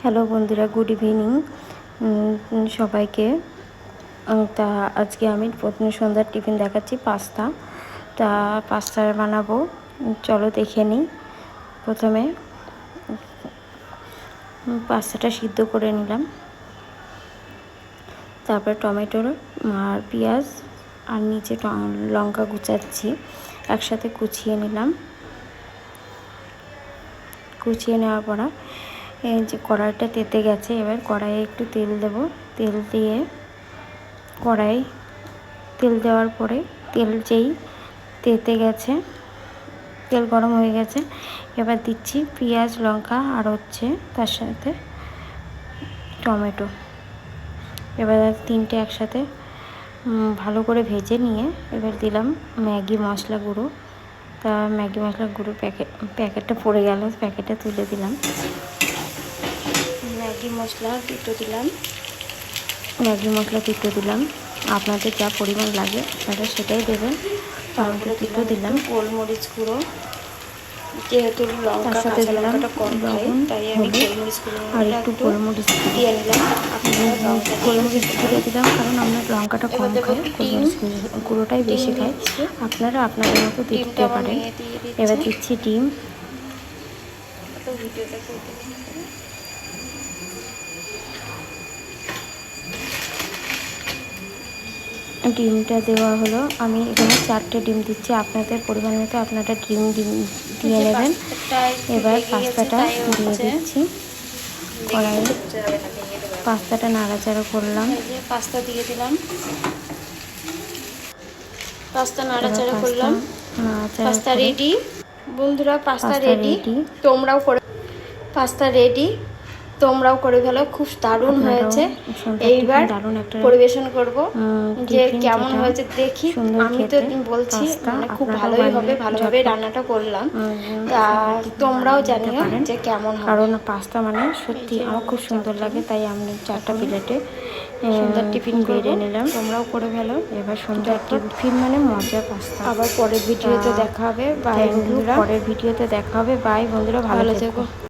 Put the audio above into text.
Hello বন্ধুরা, good evening সবাইকে। তা আজকে আমি প্রথম সন্ধ্যার টিফিন দেখাচ্ছি পাস্তা। তা পাস্তা বানাবো, চলো দেখে নিই। প্রথমে পাস্তাটা সিদ্ধ করে নিলাম, তারপরে টমেটো আর পেঁয়াজ আর নিচে লঙ্কা কুচাচ্ছি, একসাথে কুচিয়ে নিলাম। কুচিয়ে নেওয়ার পর এই যে কড়াইটা তেতে গেছে, এবার কড়াইয়ে একটু তেল দেব। তেল দিয়ে তেল দেওয়ার পরে তেল যেই তেতে গেছে, তেল গরম হয়ে গেছে, এবার দিচ্ছি পেঁয়াজ লঙ্কা আর তার সাথে টমেটো। এবার তিনটে একসাথে ভালো করে ভেজে নিয়ে এবার দিলাম ম্যাগি মশলা গুঁড়ো। তা ম্যাগি মশলা গুঁড়ো প্যাকেটটা পড়ে গেল, প্যাকেটটা তুলে দিলাম। ম্যাগি মশলা দুটো দিলাম। আপনাদের যা পরিমাণ লাগে আপনারা সেটাই দেবেন। তারপরে দুটো দিলাম গোলমরিচ গুঁড়ো, যেহেতু লঙ্কার সাথে দিলাম লবণ, তাই আমি গোলমরিচ গুঁড়ো আর একটু গোলমরিচ দিয়ে নিলাম। গোলমরিচ গুঁড়ো দিলাম কারণ আমরা লঙ্কাটা কম খাই, গোলমরিচ গুঁড়োটাই বেশি খাই। আপনারা আপনাদের মতো দিতে পারেন। এবার দিচ্ছি ডিম। ডিমটা দেওয়া হলো, আমি এখানে 4টে ডিম দিচ্ছি। আপনাদের পরিমাণ মতো আপনারা ডিম দিয়ে নেবেন। এবার পাস্তাটা দিয়ে দিচ্ছি কড়াইয়ে। পাস্তাটা নাড়াচাড়া করলাম, পাস্তা দিয়ে দিলাম। পাস্তা নাড়াচাড়া করলাম। পাস্তা রেডি বন্ধুরা, পাস্তা রেডি। পাস্তা রেডি, তোমরাও করে ফেলো। খুব দারুণ হয়েছে। এইবার পরিবেশন করব, যে কেমন হয়েছে দেখি। আমি তো বলছি মানে খুব ভালোই হবে, ভালোভাবে রান্নাটা করলাম। তা তোমরাও জানিও যে কেমন হবে। কারণ পাস্তা মানে সত্যি আমার খুব সুন্দর লাগে, তাই আমি 4টা প্লেটে সুন্দর টিফিন বেড়ে নিলাম। তোমরাও করে ফেলো। এবার সুন্দর টিফিন মানে মজা পাস্তা। আবার পরের ভিডিওতে দেখা হবে। বাই বন্ধুরা, পরের ভিডিওতে দেখা হবে। বাই বন্ধুরা, ভালো থেকো।